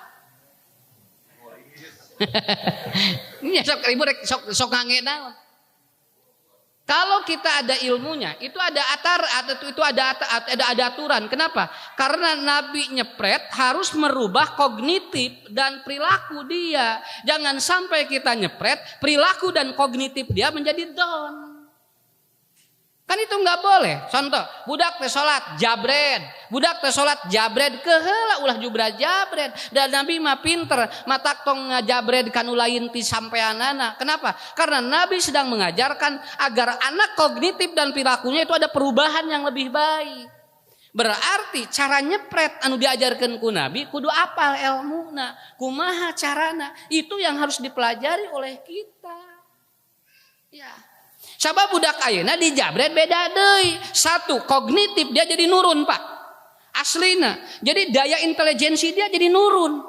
Ini sok ribu sok ngange naon? Kalau kita ada ilmunya, itu ada aturan. Kenapa? Karena Nabi nyepret harus merubah kognitif dan perilaku dia. Jangan sampai kita nyepret, perilaku dan kognitif dia menjadi down. Kan itu nggak boleh. Contoh, budak teh salat jabred, budak teh salat jabred keheula ulah jubra jabred. Dan Nabi mah pinter, matak tong ngajabred kanu lain ti sampeanana. Kenapa? Karena Nabi sedang mengajarkan agar anak kognitif dan perilakunya itu ada perubahan yang lebih baik. Berarti cara nyepret anu diajarkan ku Nabi kudu apal ilmuna, kumaha carana. Itu yang harus dipelajari oleh kita. Ya. Sabab budak ayeuna di jabret beda deui. Satu, kognitif dia jadi nurun, Pak. Aslina. Jadi daya intelijensi dia jadi nurun.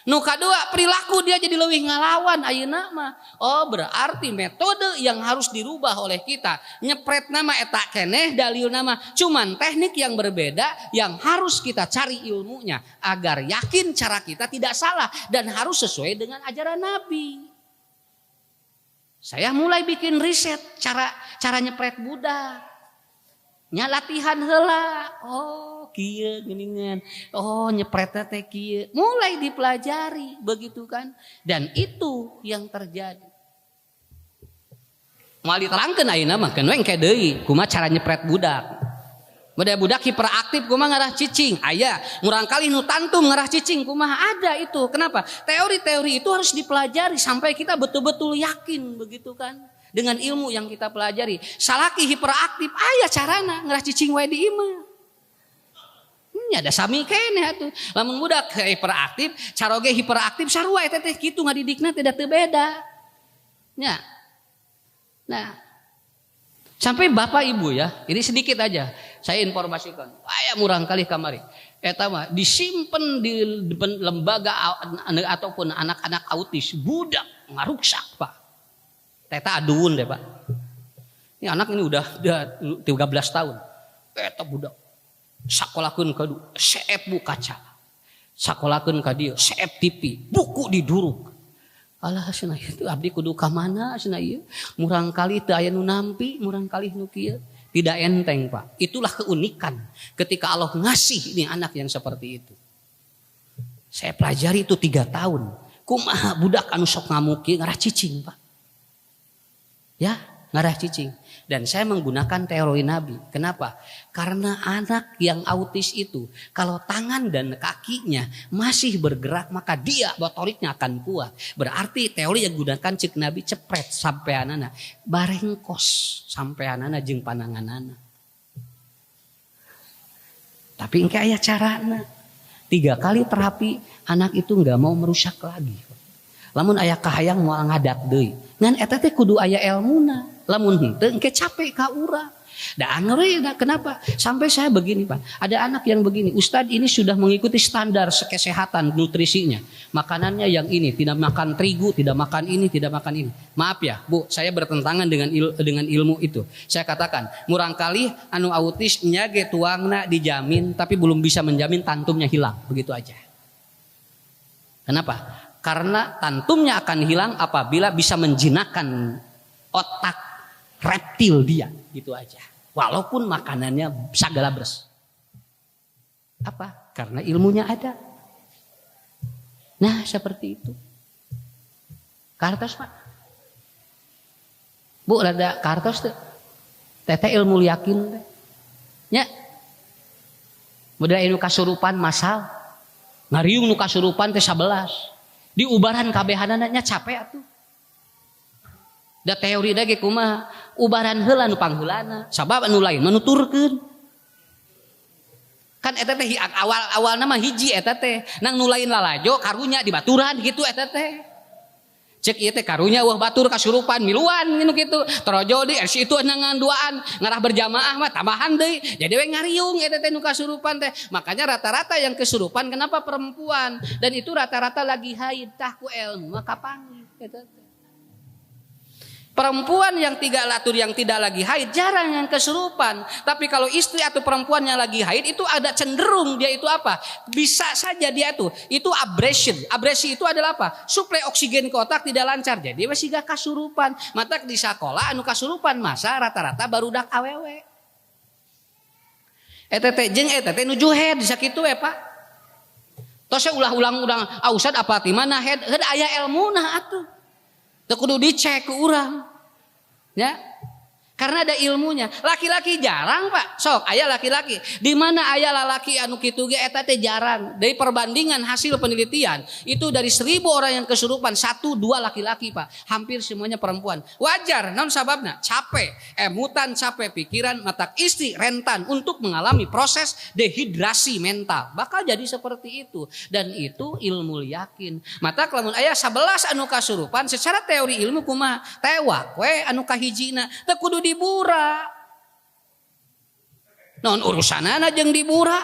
Nu kadua, perilaku dia jadi leuwih ngalawan ayeuna mah. Oh, berarti metode yang harus dirubah oleh kita. Nyepret nama eta keneh dalil nama. Cuman teknik yang berbeda yang harus kita cari ilmunya agar yakin cara kita tidak salah dan harus sesuai dengan ajaran Nabi. Saya mulai bikin riset cara nyepret budak. Nya latihan heula. Oh, kieu geuningan. Oh, nyepret teh kieu. Mulai dipelajari begitu kan. Dan itu yang terjadi. Moal diterangkeun ayeuna mah keun we engke deui kumaha cara nyepret budak. Budak hiperaktif kumaha ngarah cicing. Aya, murang kali nu tantum ngarah cicing kumaha ada itu. Kenapa? Teori-teori itu harus dipelajari sampai kita betul-betul yakin begitu kan. Dengan ilmu yang kita pelajari. Salaki hiperaktif, aya carana ngarah cicing wae di imah. Ada sami keneh atuh. Lamun budak hiperaktif, caroge hiperaktif sarua eta teh kitu ngadidikna tidak teu beda. Nya. Nah, sampai Bapak Ibu ya, ini sedikit aja. Saya informasikan, aya murang kali kamari. Eta mah disimpen di lembaga ataupun anak-anak autis, budak ngaruksak, Pak. Eta aduun deh, Pak. Ini anak ini udah 13 tahun. Eta budak sakolahkeun ka dieu, seep bu kaca. Sakolahkeun ka dieu, seep TV, buku diduruk. Alah cenah itu abdi kudu ka mana cenah ieu? Murang kali teu aya nu nampi, murang kali nu kieu. Tidak enteng, Pak. Itulah keunikan ketika Allah ngasih ini anak yang seperti itu. Saya pelajari itu 3 tahun. Kumaha budak anu sok ngamuki ngarah cicing, Pak. Ya, ngarah cicing. Dan saya menggunakan teori Nabi. Kenapa? Karena anak yang autis itu kalau tangan dan kakinya masih bergerak maka dia motoriknya akan kuat. Berarti teori yang gunakan cek Nabi cepret sampai anana barengkos sampai anana jeung pananganana. Tapi engke aya carana. 3 kali terapi anak itu enggak mau merusak lagi. Lamun aya kahayang moal ngadat deui. Ngan eta teh kudu aya elmuna. Lamun henteu engke capek ka urang. Dan kenapa? Sampai saya begini Pak, ada anak yang begini, Ustadz ini sudah mengikuti standar kesehatan nutrisinya. Makanannya yang ini, tidak makan terigu, tidak makan ini, tidak makan ini. Maaf ya Bu, saya bertentangan dengan ilmu itu. Saya katakan, murangkali anu autis nyage tuangna dijamin, tapi belum bisa menjamin tantumnya hilang, begitu aja. Kenapa? Karena tantumnya akan hilang apabila bisa menjinakkan otak reptil dia, gitu aja. Walaupun makanannya sagala beres. Apa? Karena ilmunya ada. Nah, seperti itu. Kartos Pak. Bu, ada kartos tuh. Teteh ilmu yakin teh. Nya. Modal inu kasurupan masal. Ngariung nu kasurupan teh 11. Di ubaran kabehanana nya capek atuh. Da teori dage kumaha ubaran heula nu pangheulana sabab anu lain menuturkeun kan eta teh awal-awalna mah hiji eta teh nang nu lain lalajo karunya di baturan gitu eta teh cek ieu teh karunya wah batur kasurupan miluan nginu kitu torojo di itu nangan duaan ngarah berjamaah mah tambahan deui jadi we ngariung eta teh nu kasurupan teh makanya rata-rata yang kesurupan kenapa perempuan dan itu rata-rata lagi haid tah ku ilmu mah kapangi eta teh. Perempuan yang tidak lagi haid jarang yang kesurupan. Tapi kalau istri atau perempuan yang lagi haid itu ada cenderung dia itu apa? Bisa saja dia itu abrasion. Abrasi itu adalah apa? Suplai oksigen ke otak tidak lancar. Jadi masih gak kasurupan. Mata di sekolah anu kasurupan masa rata-rata barudak awewe. Etete jeung etete nuju head sakitu Pak. Tos ulang-ulang Ustad apa ti mana head aya ilmuna atuh. Teu kudu dicek ku urang. Ya. Karena ada ilmunya. Laki-laki jarang Pak. Sok aya laki-laki. Di mana aya lalaki anu kitu ge eta teh jarang. Dari perbandingan hasil penelitian itu dari 1000 orang yang kesurupan 1-2 laki-laki Pak. Hampir semuanya perempuan. Wajar naon sababna? Capek, emutan capek pikiran, mata istri rentan untuk mengalami proses dehidrasi mental. Bakal jadi seperti itu dan itu ilmu yakin. Mata lamun aya 11 anu kasurupan secara teori ilmu kumaha? Tewak we anu kahijina teu kudu dibura. Non urusanana jeung dibura.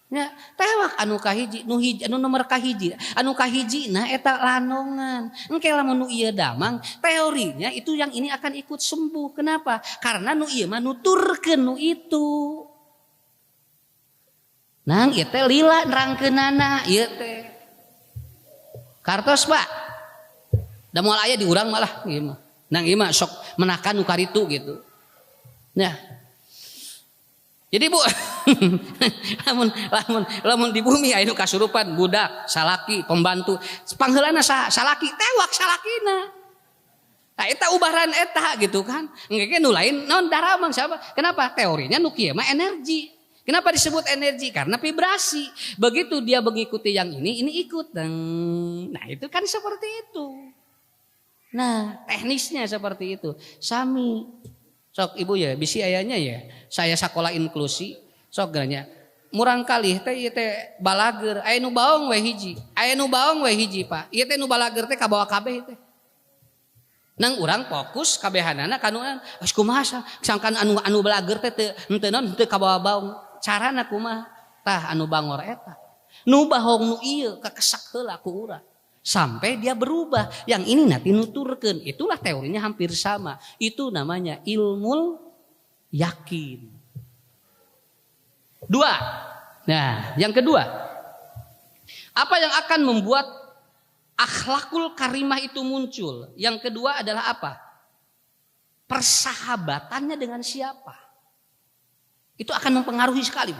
Ya, tewak anu kahiji, anu nomor kahiji, anu kahijina eta lanongan. Engke lamun nu ieu damang, teorinya itu yang ini akan ikut sembuh. Kenapa? Karena nu ieu mah nuturkeun nu itu. Nang ieu teh lila nerangkeunana ieu teh. Kartos Pak. Da moal aya di urang malah ieu mah. Nang ieu mah sok menakan nu karitu gitu. Nah. Jadi Bu, lamun di bumi aya nu kasurupan budak, salaki, pembantu, pangheulana salaki, tewak salakina. Nah eta ubaran eta gitu kan. Engke nu lain naon daramang siapa? Kenapa? Teorinya nu kieu mah energi. Kenapa disebut energi? Karena vibrasi. Begitu dia mengikuti yang ini ikut. Nah itu kan seperti itu. Nah teknisnya seperti itu. Sami. Sok ibu ya bisi ayahnya ya. Saya sekolah inklusi. Sok geranya. Murang kali teh balager. Aya nu baong we hiji. Aya nu baong we hiji Pak. Ieu teh nu balager teh kabawa kabeh teh. Nang urang fokus kabehanana kanu geus kumaha sangkan anu balager teh teu naon teu kabawa baong. Carana kumaha? Tah anu bangor eta. Nu bahong nu ieu kakesak heula ku urang. Sampai dia berubah. Yang ini nanti nuturkeun. Itulah teorinya hampir sama. Itu namanya ilmu yakin. 2. Nah, yang kedua. Apa yang akan membuat akhlakul karimah itu muncul? Yang kedua adalah apa? Persahabatannya dengan siapa? Itu akan mempengaruhi sekali.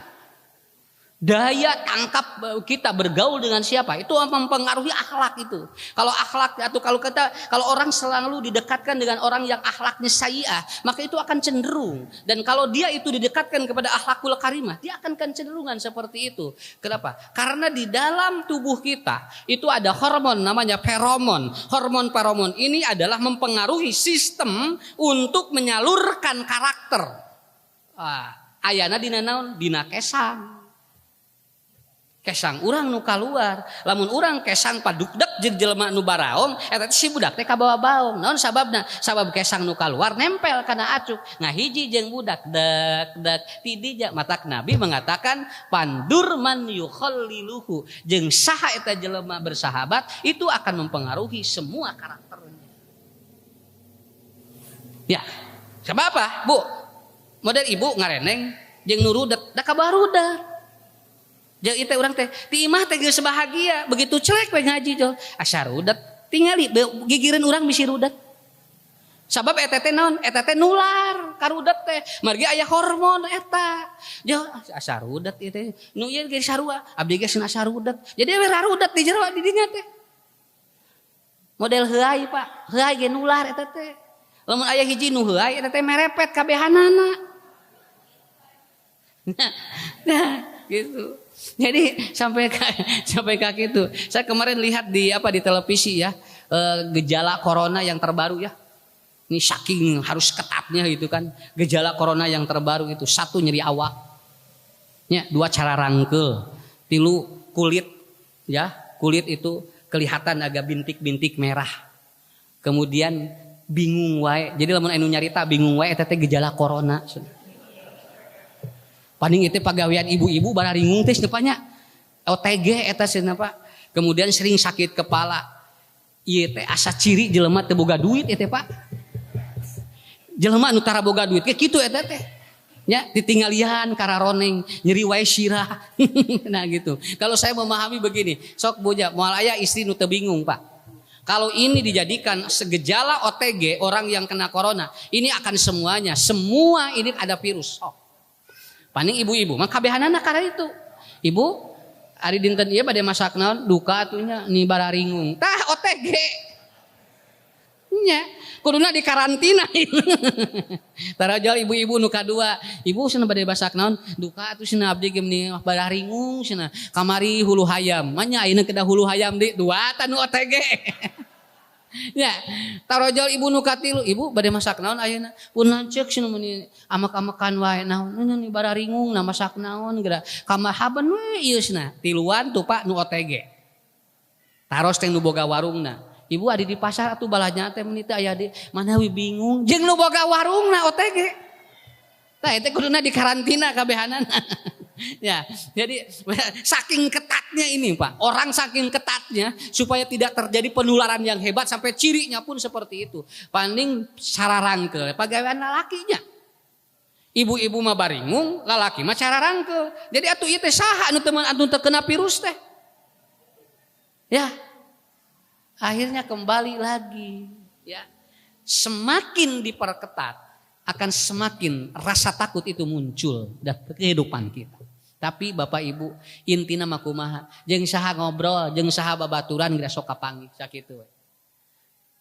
Daya tangkap kita bergaul dengan siapa itu mempengaruhi akhlak itu. Kalau akhlak atau kalau orang selalu didekatkan dengan orang yang akhlaknya sayyi'ah, maka itu akan cenderung. Dan kalau dia itu didekatkan kepada akhlakul karimah, dia akan kecenderungan seperti itu. Kenapa? Karena di dalam tubuh kita itu ada hormon namanya feromon. Hormon feromon ini adalah mempengaruhi sistem untuk menyalurkan karakter. Ayana dina naon? Dina kesang. kesang urang nu kaluar. Lamun urang kesang padukdek jeung jelema nu baraong eta si budak teh kabawa baong. Naon sababna? Sabab kesang nu kaluar nempel kana acuk. Ngahiji jeung budak dek ti dija matak Nabi mengatakan pandur man yukhalliluhu. Jeung saha eta jelema bersahabat itu akan mempengaruhi semua karakternya. Ya. Sabab apa, Bu? Model ibu ngareneng jeung nurudet da kabarudat. Jeung itu orang teh ti imah teh geus bahagia begitu celek we ngaji jol asarudet tingali gigireun urang bisi rudet sabab eta teh naon eta teh nular karudet teh margi aya hormon eta jol asarudet ieu teh nu ieu ge sarua abdi ge cenah asarudet jadi we rarudet di jero di dinya teh model heuai Pak heuai ge nular eta teh lamun aya hiji nu heuai eta teh merepet kabehanana nah gitu. Jadi sampai ke gitu. Saya kemarin lihat di televisi ya gejala corona yang terbaru ya. Ini saking harus ketatnya gitu kan. Gejala corona yang terbaru itu 1 nyeri awak, ya 2 cara rangkel, 3 kulit ya kulit itu kelihatan agak bintik-bintik merah. Kemudian bingung wae. Jadi lamun anu nyarita bingung wae eta teh gejala corona. Paling itu pagawean ibu-ibu bararingung teh nepanya OTG eta cenah Pak. Kemudian sering sakit kepala. Ieu teh asa ciri jelema teu boga duit eta Pak. Jelema anu tara boga duit kayak kitu eta teh. Ya, ditinggalian kararoneng, nyeri wae sirah. Nah gitu. Kalau saya memahami begini, sok boja moal aya istri nu teu bingung Pak. Kalau ini dijadikan segejala OTG orang yang kena corona, ini akan semuanya, semua ini ada virus. Oh. Paling ibu-ibu mah kabehanana karena itu. Ibu ari dinten ieu bade masak naon duka atunya ni bararingung. Tah OTG. Nya, kuduna di karantina. Tarajal ibu-ibu nu kadua, ibu cenah bade masak naon duka atuh cenah abdi ge ni bararingung cenah. Kamari hulu hayam. Manya ayeuna kedah hulu hayam di dua tanu OTG. Ya, tarojol ibu nu katilu, ibu bade masak naon ayeuna? Pun lanceuk cenah meuni amak-amakan wae naon nu bararingung na masak naon geura. Kamahaban we ieu cenah. Tiluan tuh Pak nu OTG. Taros teh nu boga warungna. Ibu adi di pasar atuh balanya teh meuni teh aya di mana we bingung jeung nu boga warungna OTG. Tah eta kuduna di karantina kabehanana. Ya, jadi saking ketatnya ini Pak, orang saking ketatnya supaya tidak terjadi penularan yang hebat sampai cirinya pun seperti itu. Paling cara rangkel, pagawean lalakinya. Ibu-ibu mah baringung, lalaki mah cara rangkel. Jadi atuh ieu teh saha anu teman anu terkena virus teh. Ya. Akhirnya kembali lagi, ya. Semakin diperketat akan semakin rasa takut itu muncul dalam kehidupan kita. Tapi Bapak Ibu intina mah kumaha jeung saha ngobrol jeung saha babaturan geura sok kapanggih sakitu we.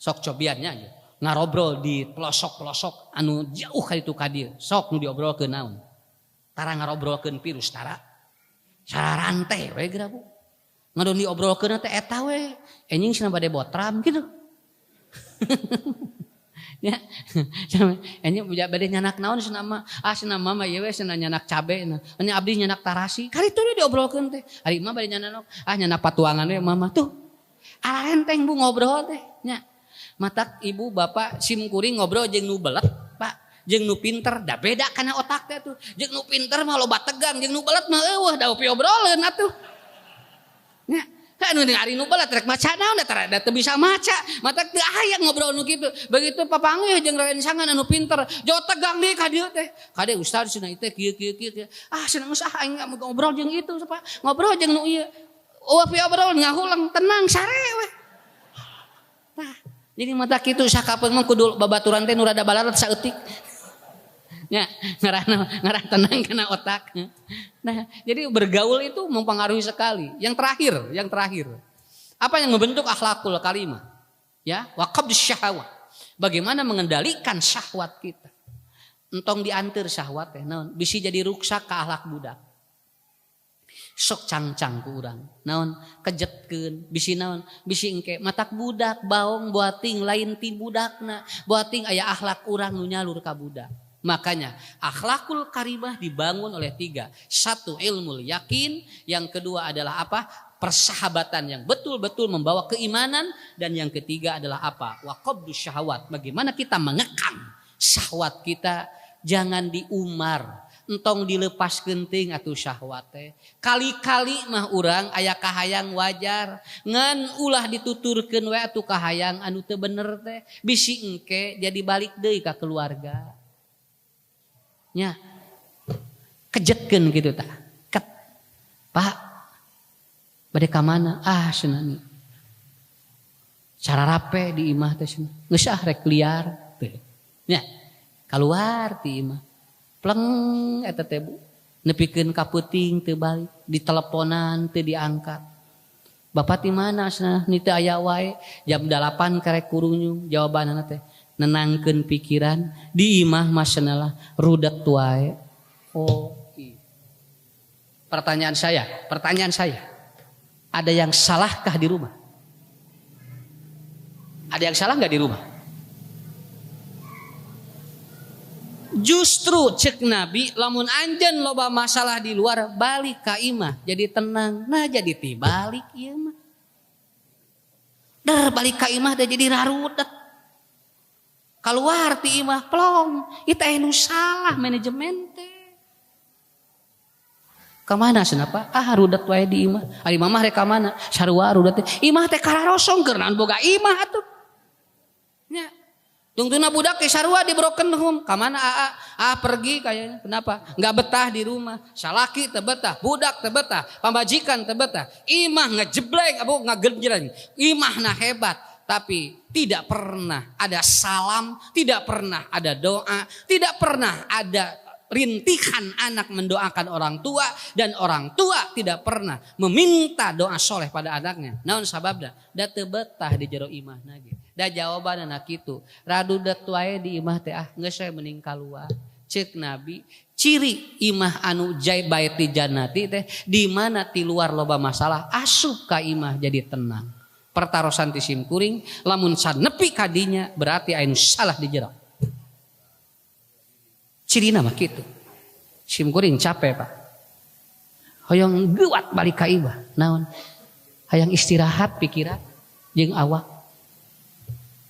Sok cobiannya aja ngarobrol di pelosok-pelosok anu jauh ka ditu ka dieu. Sok nu diobrolkeun naon? Tara ngarobrolkeun virus tara. Sararante we geura Bu. Ngadon diobrolkeun teh eta we. Enjing cenah bade botram kitu. Ya, ini bade nyanak naon cenah mah cenah mama ieu we cenah nyanak cabe nah nya abdi nyanak tarasi kali itu dia diobrolkeun teh ari mah bade nyanak nyanak patuangan we mama tuh ala enteng Bu ngobrol teh nya matak ibu bapak sim kuring ngobrol jeung nu belet Pak jeung nu pinter da beda kana otak teh tuh jeung nu pinter mah loba tegang jeung nu belet mah eueuh da obrolkeun atuh nya kan nu ari nu belat rek maca naon da teu bisa maca mata teu aya ngobrol nu kitu begitu papanggih jeung raensangan anu pinter jauh tegang deui ka dieu teh kade ustaz cenah ieu teh kieu cenah geus aing ngobrol jeung itu Pak ngobrol jeung nu ieu obrol ngahulang tenang sare we tah jadi mata kitu sakapeung mah kudu babaturan teh nu rada balarat saeutik ya ngarah tenang kena otak. Nah, jadi bergaul itu mempengaruhi sekali. Yang terakhir. Apa yang membentuk akhlakul karimah? Ya, wa qabdus syahwat. Bagaimana mengendalikan syahwat kita? Entong diantir syahwat teh naon? Bisi jadi ruksak ka akhlak budak. Sok cangcang ku urang. Naon? Kejetkeun, bisi naon? Bisi engke matak budak baong boating lain ti budakna. Boating aya akhlak urang nu nyalur ka budak. Makanya akhlakul karimah dibangun oleh 3. 1 ilmul yakin, yang kedua adalah apa? Persahabatan yang betul-betul membawa keimanan, dan yang ketiga adalah apa? Wa qabdus syahwat. Bagaimana kita mengekang syahwat kita, jangan diumar. Entong dilepas genting atuh syahwat teh. Kali-kali mah urang aya kahayang wajar, ngan ulah dituturkeun we atuh kahayang anu teu bener teh, bisi engke jadi balik deui ka keluarga. Nya. Kejetkeun kitu tah. Ket. Pak. Bade ka mana? Ah cenah. Cara rape di imah teh cenah. Geus rek liar teh. Nya. Keluar ti imah. Pleng eta teh Bu. Nepikeun ka peuting teu balik, diteleponan teu diangkat. Bapak di mana cenah? Ni teu aya wae. Jam 8 karek kurunyu. Jawabanna teh nenangkeun pikiran, di imah mah cenah rudet wae. Oh. Pertanyaan saya. Ada yang salahkah di rumah? Ada yang salah enggak di rumah? Justru cek Nabi, lamun anjeun loba masalah di luar, balik ka imah jadi tenang. Nah jadi ti balik ieu mah. Dar balik ka imah da jadi rarudet. Keluar ti imah plong, itu anu salah manajemen teh. Ka mana cenah Pak? Ah rudet wae di imah. Ari mamah rek ka mana? Sarua rudet teh. Imah teh kararosong keur naon boga imah atuh. Nya. Tungtuna budak ke sarua di broken home. Kamana pergi kayaknya. Kenapa? Nggak betah di rumah. Salaki teu betah, budak teu betah, pambajikan teu betah. Imah ngejebleng, ngagenjreng. Imahna hebat, tapi tidak pernah ada salam, tidak pernah ada doa, tidak pernah ada rintihan anak mendoakan orang tua, dan orang tua tidak pernah meminta doa soleh pada anaknya. Naon sababna? Da teu betah di jero imahna ge. Da jawabanna kitu. Radudet wae di imah teh geus we mending kaluar. Ceuk Nabi, ciri imah anu baiti jannati teh di mana ti luar loba masalah, asup ka imah jadi tenang. Pertarosan ti simkuring lamun sanepi ka dinya berarti anu salah di jero. Cirina mah kitu. Simkuring capek Pak. Hoyong geuwat balik ka imah. Naon? Hayang istirahat pikiran jeung awak.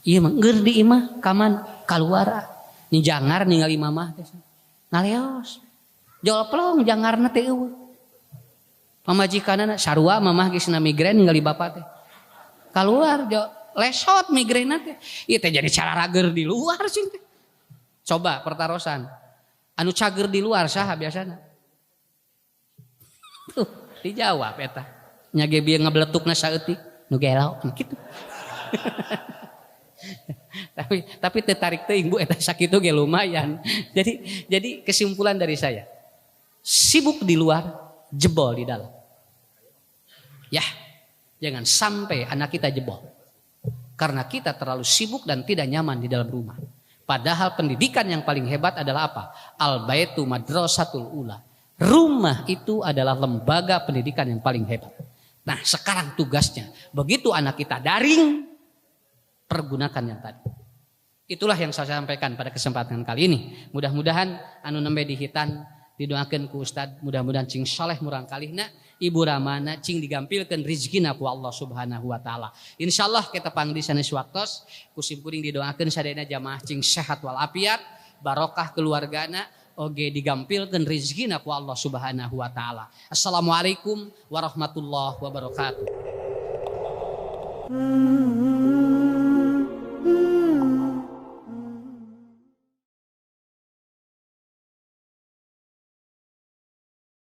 Iya mah ngeur di imah kaman kaluar nih jangar ningali mamah teh. Ngaleos. Jol plong jangarna teh eueuh. Pamajikanana sarua mamah geus na migrain ningali bapak teh. Kaluar jo lesot migrainna teh. Ieu teh jadi cara rager di luar sih teh. Coba pertarosan. Anu cager di luar saha biasana? Tuh, dijawab eta. Nya ge bieu ngabletukna saeutik nu gelo kitu. tapi tertarik teuing Bu eta sakitu ge lumayan. Jadi kesimpulan dari saya, sibuk di luar, jebol di dalam. Ya, jangan sampai anak kita jebol. Karena kita terlalu sibuk dan tidak nyaman di dalam rumah. Padahal pendidikan yang paling hebat adalah apa? Al-baitu madrasatul ula. Rumah itu adalah lembaga pendidikan yang paling hebat. Nah, sekarang tugasnya, begitu anak kita daring, pergunakan yang tadi. Itulah yang saya sampaikan pada kesempatan kali ini. Mudah-mudahan anu nembe dihitan didoakeun ku Ustad, mudah-mudahan cing saleh murang kalihna, Ibu Ramana cing digampilkeun rezekina ku Allah Subhanahu wa taala. Insyaallah kita pangdi sanes waktos, kusim kuring didoakeun sadayana jamaah cing sehat wal afiat, barokah keluargana, oge digampilkeun rezekina ku Allah Subhanahu wa taala. Assalamualaikum warahmatullahi wabarakatuh.